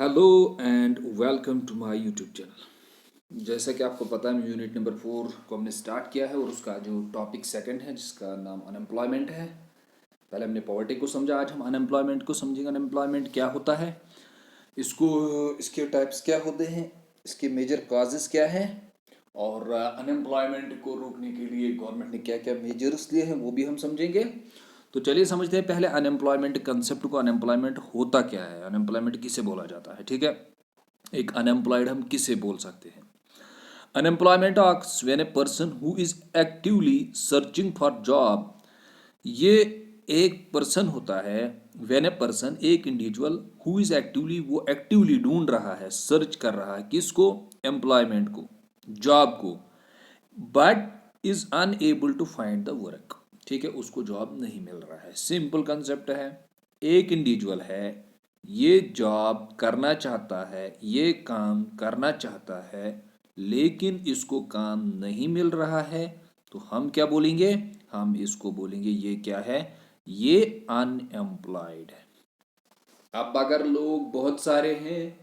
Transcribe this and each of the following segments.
Hello and welcome to my YouTube channel. जैसा कि आपको पता है यूनिट नंबर 4 को हमने स्टार्ट किया है और उसका जो टॉपिक सेकंड है जिसका नाम अनएम्प्लॉयमेंट है। पहले हमने पॉवर्टी को समझा, आज हम अनएम्प्लॉयमेंट को समझेंगे। अनएम्प्लॉयमेंट क्या होता है, इसको इसके टाइप्स क्या होते हैं, इसके मेजर कॉजेज़ क्या हैं और अनएम्प्लॉयमेंट को रोकने के लिए गवर्नमेंट ने क्या क्या मेजर्स लिए हैं वो भी हम समझेंगे। तो चलिए समझते हैं पहले अनएम्प्लॉयमेंट कंसेप्ट को। अनएम्प्लॉयमेंट होता क्या है, अनएम्प्लॉयमेंट किसे बोला जाता है, ठीक है। एक अनएम्प्लॉयड हम किसे बोल सकते हैं। Unemployment occurs when a person who is actively searching for job. ये एक पर्सन होता है, व्हेन ए पर्सन एक इंडिविजुअल हु इज एक्टिवली, वो एक्टिवली ढूंढ रहा है, सर्च कर रहा है किसको, एम्प्लॉयमेंट को, जॉब को, but is unable to find the work. ठीक है, उसको जॉब नहीं मिल रहा है। सिंपल कंसेप्ट है, एक इंडिविजुअल है, ये जॉब करना चाहता है, ये काम करना चाहता है, लेकिन इसको काम नहीं मिल रहा है, तो हम क्या बोलेंगे, हम इसको बोलेंगे ये क्या है, ये अनएम्प्लॉयड है। अब अगर लोग बहुत सारे हैं,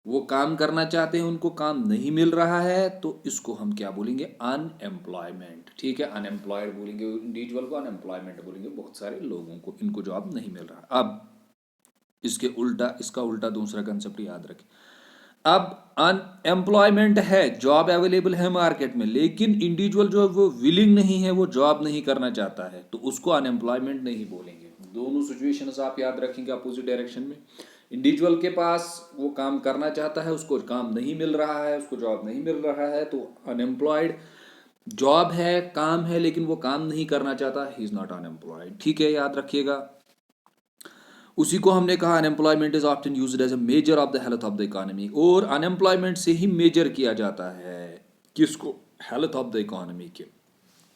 वो काम करना चाहते हैं, उनको काम नहीं मिल रहा है, तो इसको हम क्या बोलेंगे, अनएम्प्लॉयमेंट। ठीक है, अनएम्प्लॉयड बोलेंगे इंडिविजुअल को, अनएम्प्लॉयमेंट बोलेंगे बहुत सारे लोगों को, इनको जॉब नहीं मिल रहा। अब इसके उल्टा, इसका उल्टा दूसरा कंसेप्ट याद रखें। अब अनएम्प्लॉयमेंट है, जॉब अवेलेबल है मार्केट में, लेकिन इंडिविजुअल जो है वो विलिंग नहीं है, वो जॉब नहीं करना चाहता है, तो उसको अनएम्प्लॉयमेंट नहीं बोलेंगे। दोनों सिचुएशंस आप याद रखेंगे अपोजिट डायरेक्शन में। इंडिविजुअल के पास वो काम करना चाहता है, उसको काम नहीं मिल रहा है, उसको जॉब नहीं मिल रहा है, तो अनएम्प्लॉयड। जॉब है, काम है, लेकिन वो काम नहीं करना चाहता, ही इज नॉट अनएम्प्लॉयड। ठीक है, याद रखिएगा। उसी को हमने कहा unemployment is often used as a measure of the health of the economy. और अनएम्प्लॉयमेंट से ही मेजर किया जाता है किसको, हेल्थ ऑफ द इकोनॉमी के।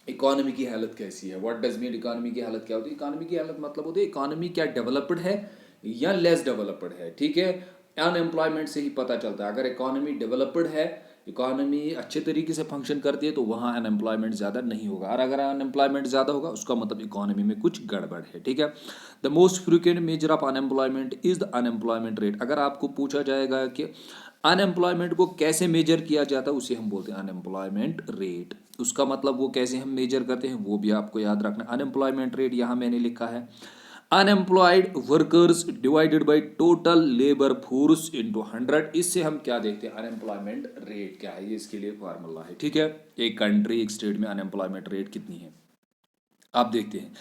इकोनॉमी की हालत कैसी है, व्हाट डज मीन, इकोनॉमी की हालत क्या होती है। इकोनॉमी की हालत मतलब होती है इकोनॉमी क्या डेवलप्ड है या लेस डेवलप्ड है। ठीक है, अनएम्प्लॉयमेंट से ही पता चलता है। अगर इकोनॉमी डेवलप्ड है, इकोनॉमी अच्छे तरीके से फंक्शन करती है, तो वहाँ अनएम्प्लॉयमेंट ज़्यादा नहीं होगा। और अगर अनएम्प्लॉयमेंट ज़्यादा होगा, उसका मतलब इकोनॉमी में कुछ गड़बड़ है। ठीक है, the most frequent measure of unemployment is the unemployment rate. अगर आपको पूछा जाएगा कि अनएम्प्लॉयमेंट को कैसे मेजर किया जाता है, उसे हम बोलते हैं अनएम्प्लॉयमेंट रेट। उसका मतलब वो कैसे हम मेजर करते हैं वो भी आपको याद रखना। अनएम्प्लॉयमेंट रेट यहाँ मैंने लिखा है, unemployed workers divided by total labour force into 100। इससे हम क्या देखते हैं, अनएम्प्लॉयमेंट रेट क्या है, ये इसके लिए फार्मूला है। ठीक है, एक कंट्री, एक स्टेट में अनएम्प्लॉयमेंट रेट कितनी है आप देखते हैं।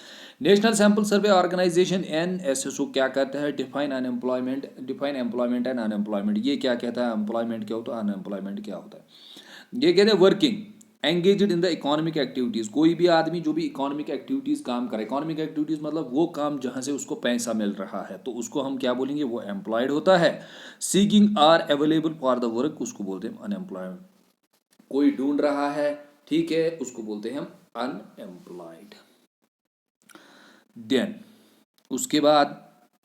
National sample survey organisation NSSO क्या कहता है, define unemployment, define employment and unemployment. ये क्या कहता है, एम्प्लॉयमेंट क्या होता है, अनएम्प्लॉयमेंट क्या होता है। ये कहते हैं working engaged in the economic activities. कोई भी आदमी जो भी इकोनॉमिक एक्टिविटीज काम करे, इकोनॉमिक एक्टिविटीज मतलब वो काम जहां से उसको पैसा मिल रहा है, तो उसको हम क्या बोलेंगे, वो एम्प्लॉयड होता है। Seeking or available for the work, उसको बोलते हैं अनएम्प्लॉयड। कोई ढूंढ रहा है, ठीक है, उसको बोलते हैं हम अनएम्प्लॉयड। देन उसके बाद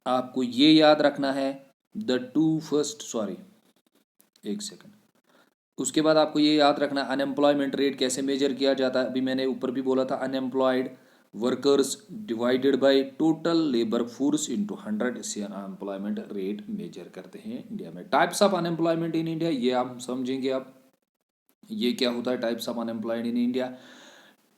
आपको ये याद रखना है, द टू फर्स्ट, सॉरी एक सेकंड, उसके बाद आपको ये याद रखना अनएम्प्लॉयमेंट रेट कैसे मेजर किया जाता है। अभी मैंने ऊपर भी बोला था, unemployed workers divided by total labour force into 100, इससे अनएम्प्लॉयमेंट रेट मेजर करते हैं इंडिया में। Types of unemployment in India, ये आप समझेंगे। अब ये क्या होता है types of unemployed in India.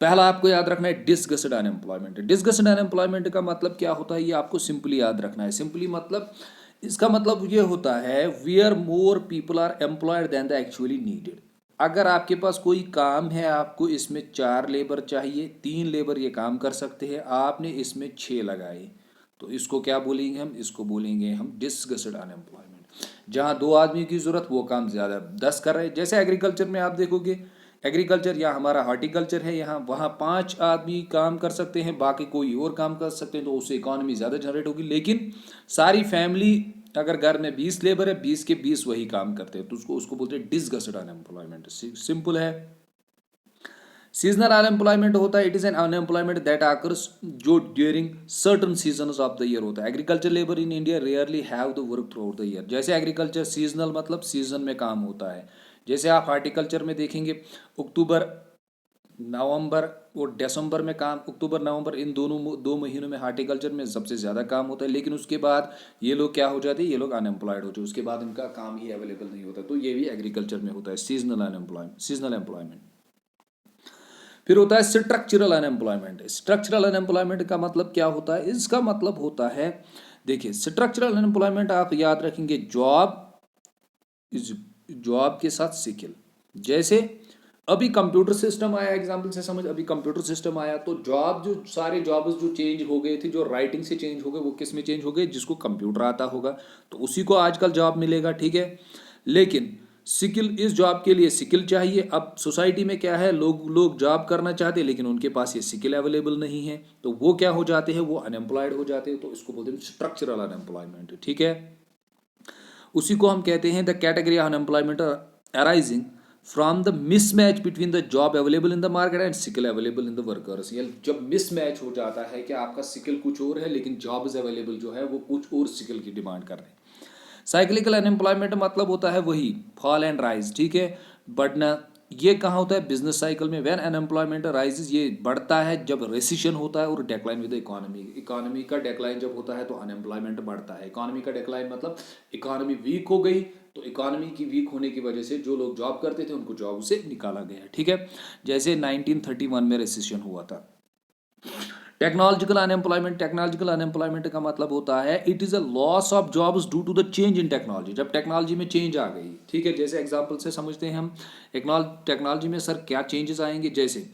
पहला आपको याद रखना है डिसगस्टेड अनएम्प्लॉयमेंट। डिसगस्टेड अनएम्प्लॉयमेंट का मतलब क्या होता है, ये आपको सिंपली याद रखना है। सिंपली मतलब, इसका मतलब ये होता है where more people are employed than the actually needed. अगर आपके पास कोई काम है, आपको इसमें 4 लेबर चाहिए, 3 लेबर ये काम कर सकते हैं, आपने इसमें 6 लगाए, तो इसको क्या बोलेंगे हम, इसको बोलेंगे हम डिसगस्टेड अनएम्प्लॉयमेंट। जहाँ 2 आदमी की जरूरत, वो काम ज़्यादा 10 कर रहे हैं। जैसे एग्रीकल्चर में आप देखोगे, एग्रीकल्चर या हमारा हॉर्टिकल्चर है, यहाँ वहाँ 5 आदमी काम कर सकते हैं, बाकी कोई और काम कर सकते हैं, तो उससे इकोनॉमी ज़्यादा जनरेट होगी। लेकिन सारी फैमिली, अगर घर में 20 लेबर है, 20 के 20 वही काम करते हैं, तो उसको उसको बोलते हैं डिसगस्टेड अनएम्प्लॉयमेंट। सिंपल है। सीजनल अनएम्प्लॉयमेंट होता है, it is an unemployment that occurs, जो during certain seasons of the year होता है। Agriculture labour in India rarely have the work throughout the year. जैसे एग्रीकल्चर सीजनल मतलब season में काम होता है। जैसे आप हार्टिकल्चर में देखेंगे, अक्टूबर नवंबर और दिसंबर में काम, अक्टूबर नवंबर इन दोनों 2 महीनों में हार्टिकल्चर में सबसे ज़्यादा काम होता है, लेकिन उसके बाद ये लोग क्या हो जाते हैं, ये लोग अनएम्प्लॉयड हो जाते हैं, उसके बाद इनका काम ही अवेलेबल नहीं होता। तो ये भी एग्रीकल्चर में होता है, सीजनल अनएम्प्लॉयमेंट, सीजनल एम्प्लॉयमेंट। फिर होता है स्ट्रक्चरल अनएम्प्लॉयमेंट। स्ट्रक्चरल अनएम्प्लॉयमेंट का मतलब क्या होता है, इसका मतलब होता है, देखिए स्ट्रक्चरल अनएम्प्लॉयमेंट आप याद रखेंगे, जॉब, इस जॉब के साथ स्किल। जैसे अभी कंप्यूटर सिस्टम आया, एग्जांपल से समझ, अभी कंप्यूटर सिस्टम आया तो जॉब, जो सारे जॉब्स जो चेंज हो गए थे, जो राइटिंग से चेंज हो गए, वो किस में चेंज हो गए, जिसको कंप्यूटर आता होगा तो उसी को आजकल जॉब मिलेगा, ठीक है। लेकिन स्किल, इस जॉब के लिए स्किल चाहिए। अब सोसाइटी में क्या है, लोग लोग जॉब करना चाहते हैं लेकिन उनके पास ये स्किल अवेलेबल नहीं है, तो वो क्या हो जाते हैं, वो अनएम्प्लॉयड हो जाते हैं। तो इसको बोलते हैं स्ट्रक्चरल अनएम्प्लॉयमेंट, ठीक है। उसी को हम कहते हैं the category of unemployment arising from the mismatch between the job available in the market and skill available in the workers. या जब मिसमैच हो जाता है कि आपका स्किल कुछ और है लेकिन जॉब्स अवेलेबल जो है वो कुछ और स्किल की डिमांड कर रहे हैं। साइक्लिकल अनएम्प्लॉयमेंट मतलब होता है वही फॉल एंड राइज, ठीक है। बढ़ना, ये कहाँ होता है, बिजनेस साइकिल में। व्हेन अनएम्प्लॉयमेंट राइजेस, ये बढ़ता है जब रेसिशन होता है, और decline with the economy, economy का डेक्लाइन जब होता है तो अनएम्प्लॉयमेंट बढ़ता है। इकोनॉमी का डेक्लाइन मतलब इकोनॉमी वीक हो गई, तो इकोनॉमी की वीक होने की वजह से जो लोग जॉब करते थे उनको जॉब से निकाला गया, ठीक है। जैसे 1931 में रेसिशन हुआ था। टेक्नोलॉजिकल अनएम्प्लॉयमेंट, टेक्नोलॉजिकल अनएम्प्लॉयमेंट का मतलब होता है it is a loss of jobs due to the change in technology. जब टेक्नोलॉजी में चेंज आ गई, ठीक है, जैसे एग्जांपल से समझते हैं हम, टेक्नोलॉजी में सर क्या चेंजेस आएंगे। जैसे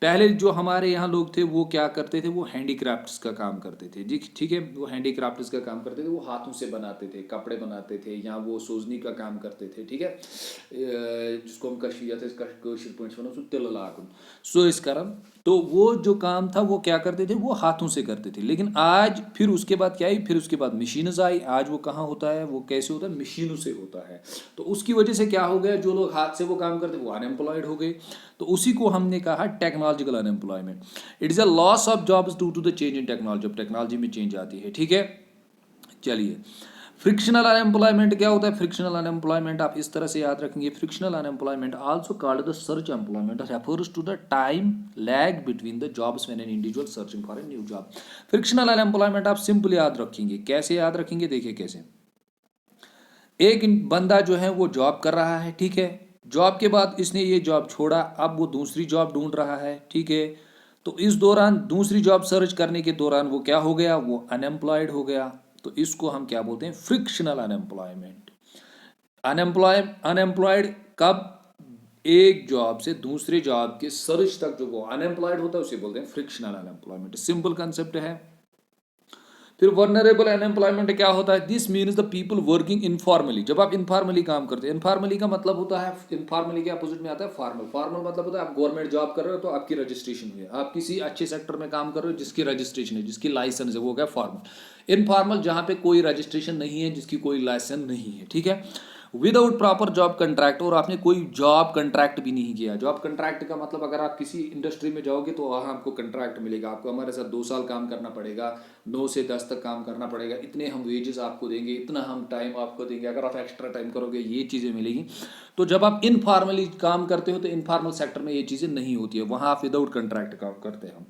पहले जो हमारे यहाँ लोग थे वो क्या करते थे, वो हैंडीक्राफ्ट्स का काम करते थे जी, ठीक है। वो हैंडीक्राफ्ट्स का काम करते थे, वो हाथों से बनाते थे, कपड़े बनाते थे, या वो सोजनी का काम करते थे, ठीक है। जिसको हम कशीर पॉइंट्स वनान, सो तिल लागुन, सो इस कारण। तो वो जो काम था वो क्या करते थे, वो हाथों से करते थे। लेकिन आज फिर उसके बाद क्या आई, फिर उसके बाद मशीन्स आई। आज वो कहाँ होता है, वो कैसे होता है, मशीनों से होता है। तो उसकी वजह से क्या हो गया, जो लोग हाथ से वो काम करते वो अनएम्प्लॉयड हो गए। तो उसी को हमने कहा technological unemployment. It is a loss of jobs due to the change in technology, जब टेक्नोलॉजी में चेंज आती है, ठीक है। चलिए, फ्रिक्शनल अनएम्प्लॉयमेंट क्या होता है। फ्रिक्शनल अनएम्प्लॉयमेंट आप इस तरह से याद रखेंगे, frictional unemployment also called the search employment refers to the time lag between the jobs when an individual searching for a new job. Frictional unemployment आप सिंपल याद रखेंगे, कैसे याद रखेंगे, देखिए कैसे। एक बंदा जो है वो जॉब कर रहा है, ठीक है। जॉब के बाद इसने ये जॉब छोड़ा, अब वो दूसरी जॉब ढूंढ रहा है, ठीक है। तो इस दौरान दूसरी जॉब सर्च करने के दौरान वो क्या हो गया, वो अनएम्प्लॉयड हो गया। तो इसको हम क्या बोलते हैं, फ्रिक्शनल अनएम्प्लॉयमेंट। अनएम्प्लॉयड कब, एक जॉब से दूसरे जॉब के सर्च तक जो वो अनएम्प्लॉयड होता है उसे बोलते हैं फ्रिक्शनल अनएम्प्लॉयमेंट। सिंपल कंसेप्ट है। फिर वर्नरेबल अनएम्प्लॉयमेंट क्या होता है, this means the people working informally. जब आप इनफॉर्मली काम करते हैं, इनफॉर्मली का मतलब होता है, इनफॉर्मली के अपोजिट में आता है फॉर्मल। फॉर्मल मतलब होता है आप गवर्नमेंट जॉब कर रहे हो तो आपकी रजिस्ट्रेशन हुई है, आप किसी अच्छे सेक्टर में काम कर रहे हो जिसकी रजिस्ट्रेशन है, जिसकी लाइसेंस है, वो क्या फॉर्मल। इनफॉर्मल जहाँ पे कोई रजिस्ट्रेशन नहीं है, जिसकी कोई लाइसेंस नहीं है, ठीक है। विदाउट प्रॉपर जॉब कंट्रैक्ट, और आपने कोई जॉब कंट्रैक्ट भी नहीं किया। जॉब कंट्रैक्ट का मतलब अगर आप किसी इंडस्ट्री में जाओगे तो वहाँ आपको कंट्रैक्ट मिलेगा, आपको हमारे साथ 2 साल काम करना पड़ेगा, 9 से 10 तक काम करना पड़ेगा, इतने हम वेजेस आपको देंगे, इतना हम टाइम आपको देंगे, अगर आप एक्स्ट्रा टाइम करोगे ये चीज़ें मिलेगी। तो जब आप इनफॉर्मली काम करते हो तो इनफॉर्मल सेक्टर में ये चीज़ें नहीं होती है, वहाँ आप विदाउट कंट्रैक्ट काम करते हैं,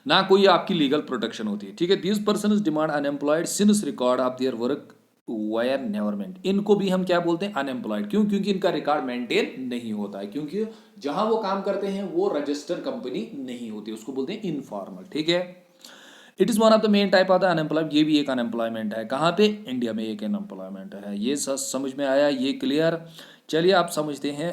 ना कोई आपकी लीगल प्रोटेक्शन होती है, ठीक है। This person is demand unemployed since record of their work wire never meant. इनको भी हम क्या बोलते हैं, अनएम्प्लॉयड। क्यों, क्योंकि इनका रिकॉर्ड मेंटेन नहीं होता है, क्योंकि जहां वो काम करते हैं वो रजिस्टर्ड कंपनी नहीं होती, उसको बोलते हैं इनफॉर्मल, ठीक है। It is one of the main type of the unemployment. ये भी एक अनएम्प्लॉयमेंट है, कहाँ पे, इंडिया में एक अनएम्प्लॉयमेंट है। ये समझ में आया, ये क्लियर। चलिए आप समझते हैं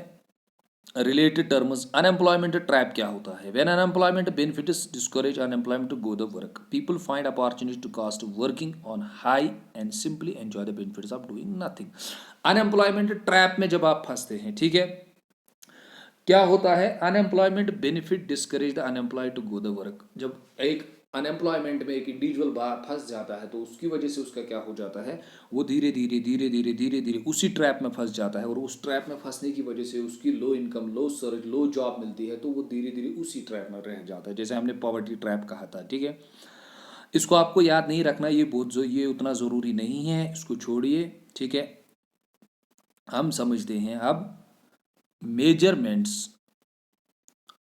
रिलेटेड टर्म्स। अनएम्प्लॉयमेंट ट्रैप क्या होता है। When unemployment benefits discourage unemployment to go the work, people find opportunity to cost working on high and simply enjoy the benefits of doing nothing. Unemployment trap में जब आप फंसते हैं, ठीक है, क्या होता है, unemployment benefit discourage the unemployed to go the work. जब एक अनएम्प्लॉयमेंट में एक इंडिविजुअल फंस जाता है तो उसकी वजह से उसका क्या हो जाता है, वो धीरे धीरे धीरे धीरे धीरे धीरे उसी ट्रैप में फंस जाता है, और उस ट्रैप में फंसने की वजह से उसकी लो इनकम, लो सर्च, लो जॉब मिलती है, तो वो धीरे धीरे उसी ट्रैप में रह जाता है, जैसे हमने पॉवर्टी ट्रैप कहा था, ठीक है। इसको आपको याद नहीं रखना, ये ये उतना ज़रूरी नहीं है, इसको छोड़िए, ठीक है। हम समझते हैं अब measurements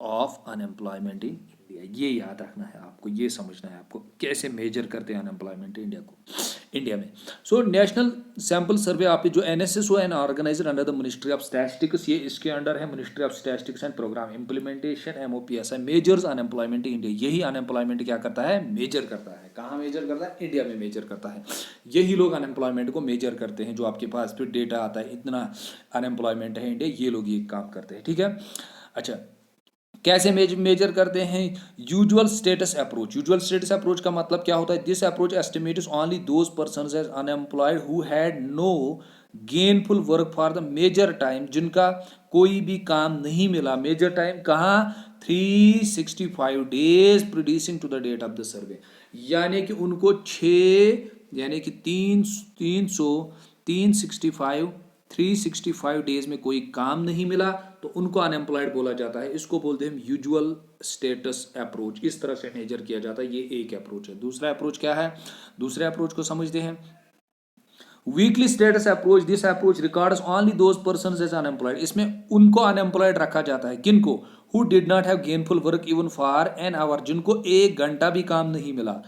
of unemployment in India. ये याद रखना है आपको, ये समझना है आपको कैसे मेजर करते हैं अनएम्प्लॉयमेंट इंडिया में। सो नेशनल सैंपल सर्वे आप जो NSS and organiser under the ministry of statistics, ये इसके अंडर है ministry of statistics and programme implementation MOPSI measures unemployment in India. यही अनएम्प्लॉयमेंट क्या करता है, मेजर करता है। कहाँ मेजर करता है, इंडिया में मेजर करता है। यही लोग अनएम्प्लॉयमेंट को मेजर करते हैं, जो आपके पास फिर डेटा आता है इतना अनएम्प्लॉयमेंट है इंडिया, ये लोग ये काम करते हैं, ठीक है। अच्छा, कैसे मेजर करते हैं, usual status approach. Usual status approach का मतलब क्या होता है, this approach estimates only those persons as unemployed who had no gainful work for the major time, जिनका कोई भी काम नहीं मिला मेजर टाइम, कहाँ 365 days producing to the date of the survey. यानी कि उनको 365 डेज में कोई काम नहीं मिला तो उनको अनएम्प्लॉयड बोला जाता है। इसको बोलते हैं यूजुअल स्टेटस अप्रोच। इस तरह से मेजर किया जाता है, ये एक अप्रोच है। दूसरा अप्रोच क्या है, दूसरे अप्रोच को समझते हैं, weekly status approach. This approach records only those persons as unemployed. इसमें उनको अनएम्प्लॉयड रखा जाता है, किनको, who did not have gainful work even for an hour, जिनको एक घंटा भी काम नहीं मिला,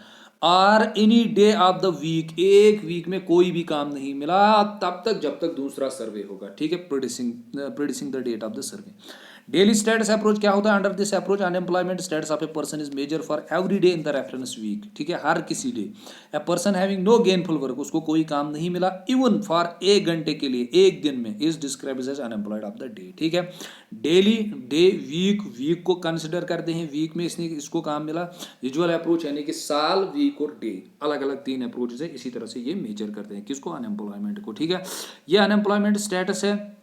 or any day of the week, एक वीक में कोई भी काम नहीं मिला तब तक जब तक दूसरा सर्वे होगा, ठीक है, producing the date of the survey. Daily status approach क्या होता है, under this approach unemployment status of a person is measure for every day in the reference week, ठीक है, हर किसी day. A person having no gainful work, उसको कोई काम नहीं मिला इवन फॉर एक घंटे के लिए, एक दिन में, is described as unemployed of the day, ठीक है। डेली, डे, वीक को कंसिडर करते हैं, वीक में इसको काम मिला। यूजुअल अप्रोच यानी कि साल, वीक और डे, अलग अलग 3 अप्रोच है। इसी तरह से ये मेजर करते हैं किसको, अनएम्प्लॉयमेंट को, ठीक है। ये अनएम्प्लॉयमेंट स्टेटस है,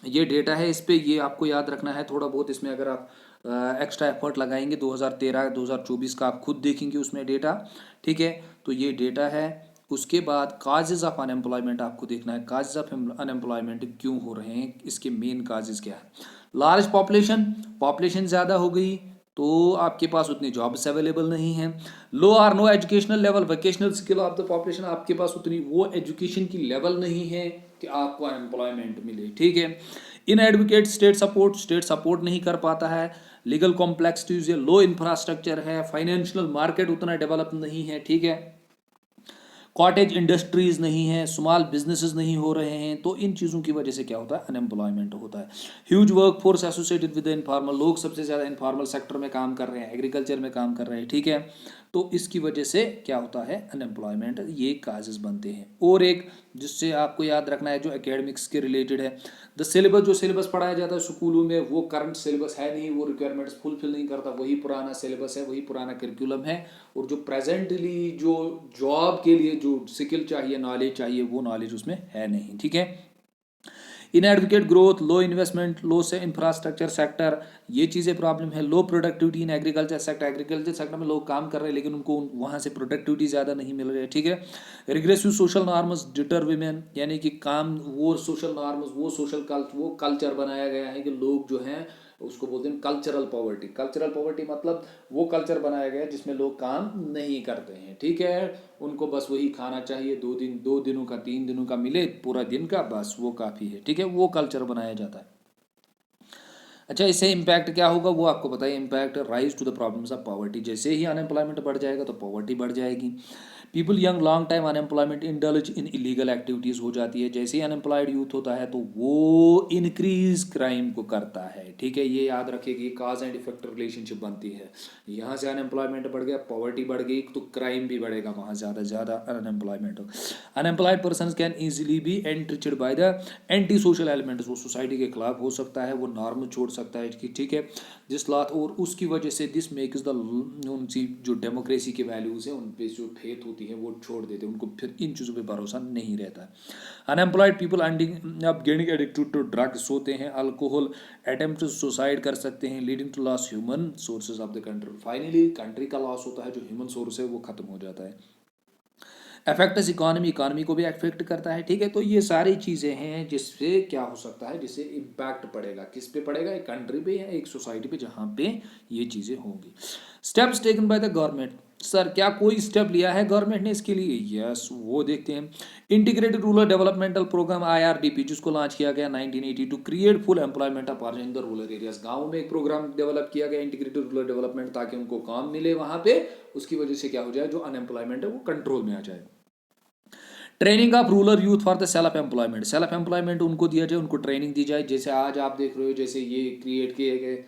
ये डेटा है, इस पे ये आपको याद रखना है थोड़ा बहुत। इसमें अगर आप एक्स्ट्रा एफर्ट लगाएंगे 2013-2024 का आप खुद देखेंगे उसमें डेटा, ठीक है। तो ये डेटा है। उसके बाद काजेज ऑफ अनएम्प्लॉयमेंट आपको देखना है, काजेज ऑफ अनएम्प्लॉयमेंट क्यों हो रहे हैं, इसके मेन काजेज क्या है। लार्ज पॉपुलेशन ज़्यादा हो गई तो आपके पास उतनी जॉब्स अवेलेबल नहीं है। Low or no educational level, vocational skill of the population, आपके पास उतनी वो एजुकेशन की लेवल नहीं है कि आपको अनएम्प्लॉयमेंट मिले, ठीक है। इन एडवोकेट स्टेट सपोर्ट नहीं कर पाता है। लीगल कॉम्प्लेक्सिटीज, लो इंफ्रास्ट्रक्चर है। फाइनेंशियल मार्केट उतना डेवलप नहीं है, ठीक है। कॉटेज इंडस्ट्रीज नहीं है, स्मॉल बिजनेसेस नहीं हो रहे हैं, तो इन चीज़ों की वजह से क्या होता है, अनएम्प्लॉयमेंट होता है। Huge work force associated with informal, लोग सबसे ज़्यादा इनफॉर्मल सेक्टर में काम कर रहे हैं, एग्रीकल्चर में काम कर रहे हैं, ठीक है। तो इसकी वजह से क्या होता है, अनएम्प्लॉयमेंट, ये काजेज बनते हैं। और एक जिससे आपको याद रखना है जो एकेडमिक्स के रिलेटेड है, द सिलेबस, जो सिलेबस पढ़ाया जाता है स्कूलों में वो करंट सिलेबस है नहीं, वो रिक्वायरमेंट्स फुलफिल नहीं करता, वही पुराना सिलेबस है, वही पुराना करिकुलम है। और जो प्रेजेंटली जो जॉब के लिए जो स्किल चाहिए, नॉलेज चाहिए, वो नॉलेज उसमें है नहीं, ठीक है। इनएडवोकेट ग्रोथ, लो इन्वेस्टमेंट, लो से इंफ्रास्ट्रक्चर सेक्टर, ये चीज़ें प्रॉब्लम है। लो प्रोडक्टिविटी इन एग्रीकल्चर सेक्टर में लोग काम कर रहे हैं लेकिन उनको वहाँ से प्रोडक्टिविटी ज़्यादा नहीं मिल रही है, ठीक है। Regressive social norms deter women, यानी कि काम, वो सोशल नॉर्म्स, वो कल्चर बनाया गया है कि लोग जो हैं उसको बोलते हैं कल्चरल पॉवर्टी मतलब वो कल्चर बनाया गया है जिसमें लोग काम नहीं करते हैं, ठीक है। उनको बस वही खाना चाहिए, 2 दिनों का 3 दिनों का मिले पूरा दिन का, बस वो काफ़ी है, ठीक है, वो कल्चर बनाया जाता है। अच्छा, इससे इम्पैक्ट क्या होगा वो आपको बताइए। Impact, rise to the problems of poverty, जैसे ही अनएम्प्लॉयमेंट बढ़ जाएगा तो पॉवर्टी बढ़ जाएगी। People young long time unemployment indulge in illegal activities हो जाती है। जैसे ही अनएम्प्लॉयड यूथ होता है तो वो इंक्रीज क्राइम को करता है, ठीक है। ये याद रखिए कि काज एंड इफेक्ट रिलेशनशिप बनती है। यहाँ से अनएम्प्लॉयमेंट बढ़ गया, पॉवर्टी बढ़ गई तो क्राइम भी बढ़ेगा, वहाँ ज़्यादा अनएम्प्लॉयमेंट हो। Unemployed person can easily be enriched by the anti social elements, वो सोसाइटी के खिलाफ हो सकता है, वो नॉर्म छोड़ सकता है कि ठीक है जिस लात, और उसकी वजह से दिस मेक्स द, उनकी जो डेमोक्रेसी के वैल्यूज़ हैं उन पे जो फेथ होती है वो छोड़ देते हैं, उनको फिर इन चीज़ों पे भरोसा नहीं रहता है। अनएम्प्लॉयड पीपल अब गेटिंग एडिक्टेड टू ड्रग्स होते हैं, अल्कोहल, अटेम्प्ट टू सुसाइड कर सकते हैं, leading to loss human sources of the country. Finally country का लॉस होता है, जो ह्यूमन सोर्स है वो खत्म हो जाता है। अफेक्ट्स इकोनॉमी को भी अफेक्ट करता है, ठीक है। तो ये सारी चीज़ें हैं जिससे क्या हो सकता है, जिससे इम्पैक्ट पड़ेगा, किस पे पड़ेगा, एक कंट्री पे या एक सोसाइटी पे जहाँ पे ये चीज़ें होंगी। Steps taken by the government, sir क्या कोई स्टेप लिया है गवर्नमेंट ने इसके लिए? यस, वो देखते हैं। Integrated rural developmental programme IRDP, जिसको लॉन्च किया गया 1980 to create full employment of in the rural areas. गाँव में एक प्रोग्राम डेवलप किया गया इंटीग्रेटेड रूरल डेवलपमेंट, ताकि उनको काम मिले वहाँ पे, उसकी वजह से क्या हो जाए, जो अनएम्प्लॉयमेंट है वो कंट्रोल में आ जाए। Training of rural youth for the self employment, self employment उनको दिया जाए, उनको ट्रेनिंग दी जाए। जैसे आज आप देख रहे हो, जैसे ये क्रिएट किए गए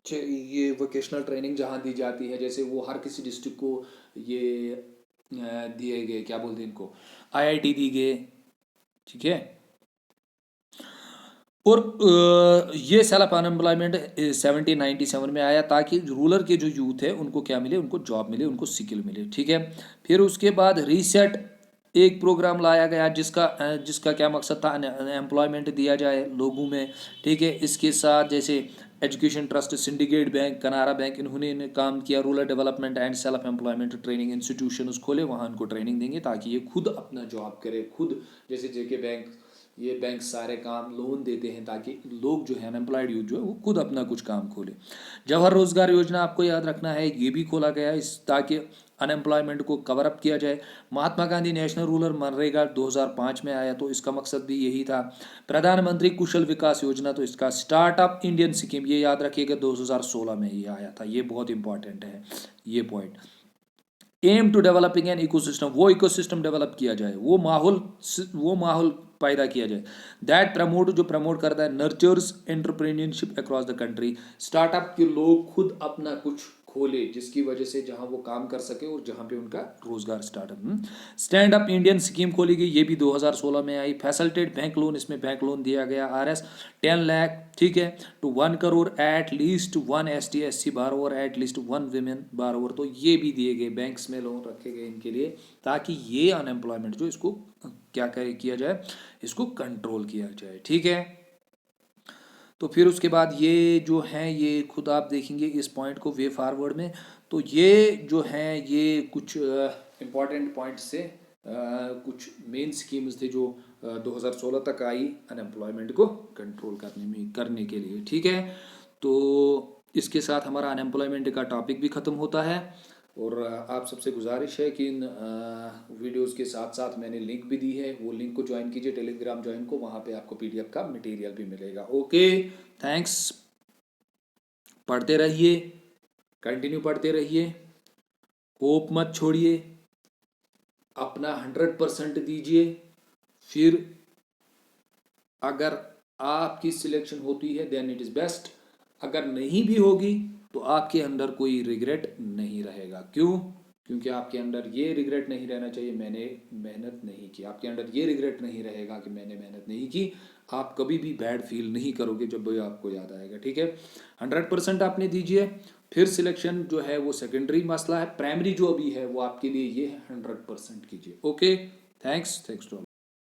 ये वोकेशनल ट्रेनिंग जहाँ दी जाती है, जैसे वो हर किसी डिस्ट्रिक्ट को ये दिए गए, क्या बोलते हैं इनको, IIT दी गए, ठीक है। और ये सेल्फ अनएम्प्लॉयमेंट 1797 में आया, ताकि रूरल के जो यूथ है उनको क्या मिले, उनको जॉब मिले, उनको स्किल मिले, ठीक है। फिर उसके बाद रीसेट एक प्रोग्राम लाया गया, जिसका क्या मकसद था, एम्प्लॉयमेंट दिया जाए लोगों में, ठीक है। इसके साथ जैसे एजुकेशन ट्रस्ट, सिंडिकेट बैंक, कनारा बैंक, इन्होंने काम किया। Rural development and self employment training institution खोले, वहाँ उनको ट्रेनिंग देंगे ताकि ये खुद अपना जॉब करे खुद। जैसे JK बैंक, ये बैंक सारे काम लोन देते हैं ताकि लोग जो है अनएम्प्लॉयड यूथ जो है वो खुद अपना कुछ काम खोले। जवाहर रोजगार योजना आपको याद रखना है, ये भी खोला गया इस ताकि अनएम्प्लॉयमेंट को कवर अप किया जाए। महात्मा गांधी नेशनल रूरल मनरेगा 2005 में आया, तो इसका मकसद भी यही था। प्रधानमंत्री कुशल विकास योजना, तो इसका स्टार्टअप इंडियन स्कीम, ये याद रखिएगा 2016 में ये आया था, ये बहुत इंपॉर्टेंट है ये point. Aim to developing an ecosystem, वो इकोसिस्टम डेवलप किया जाए, वो माहौल पैदा किया जाए। दैट प्रमोट, जो प्रमोट करता है, nurtures entrepreneurship across the country, startup के लोग खुद अपना कुछ खोले, जिसकी वजह से जहां वो काम कर सके और जहां पे उनका रोजगार startup. Stand up Indian scheme खोली गई, ये भी 2016 में आई। फैसिलिटेट बैंक लोन, इसमें बैंक लोन दिया गया RS 10 लाख, ठीक है, to 1 crore at least 1 ST SC borrower, at least 1 women borrower, तो ये भी दिए गए, बैंक्स में लोन रखे गए इनके लिए, ताकि ये अनएम्प्लॉयमेंट जो इसको क्या किया जाए, इसको कंट्रोल किया जाए, ठीक है। तो फिर उसके बाद ये जो है, ये खुद आप देखेंगे इस पॉइंट को वे फॉरवर्ड में। तो ये जो है, ये कुछ इम्पॉर्टेंट पॉइंट से कुछ मेन स्कीम्स थे जो 2016 तक आई अनएम्प्लॉयमेंट को कंट्रोल करने के लिए, ठीक है। तो इसके साथ हमारा अनएम्प्लॉयमेंट का टॉपिक भी ख़त्म होता है। और आप सबसे गुजारिश है कि इन वीडियोस के साथ साथ मैंने लिंक भी दी है, वो लिंक को ज्वाइन कीजिए, टेलीग्राम ज्वाइन को, वहाँ पे आपको PDF का मटेरियल भी मिलेगा। Okay, thanks. पढ़ते रहिए, कंटिन्यू पढ़ते रहिए, होप मत छोड़िए, अपना 100% दीजिए। फिर अगर आपकी सिलेक्शन होती है देन इट इज़ बेस्ट, अगर नहीं भी होगी तो आपके अंदर कोई रिग्रेट नहीं रहेगा। क्यों? क्योंकि आपके अंदर ये रिग्रेट नहीं रहना चाहिए मैंने मेहनत नहीं की, आपके अंदर ये रिग्रेट नहीं रहेगा कि मैंने मेहनत नहीं की। आप कभी भी बैड फील नहीं करोगे जब भी आपको याद आएगा, ठीक है। 100% आपने दीजिए, फिर सिलेक्शन जो है वो सेकेंडरी मसला है, प्राइमरी जो अभी है वो आपके लिए ये है, 100% कीजिए। Okay, thanks to all.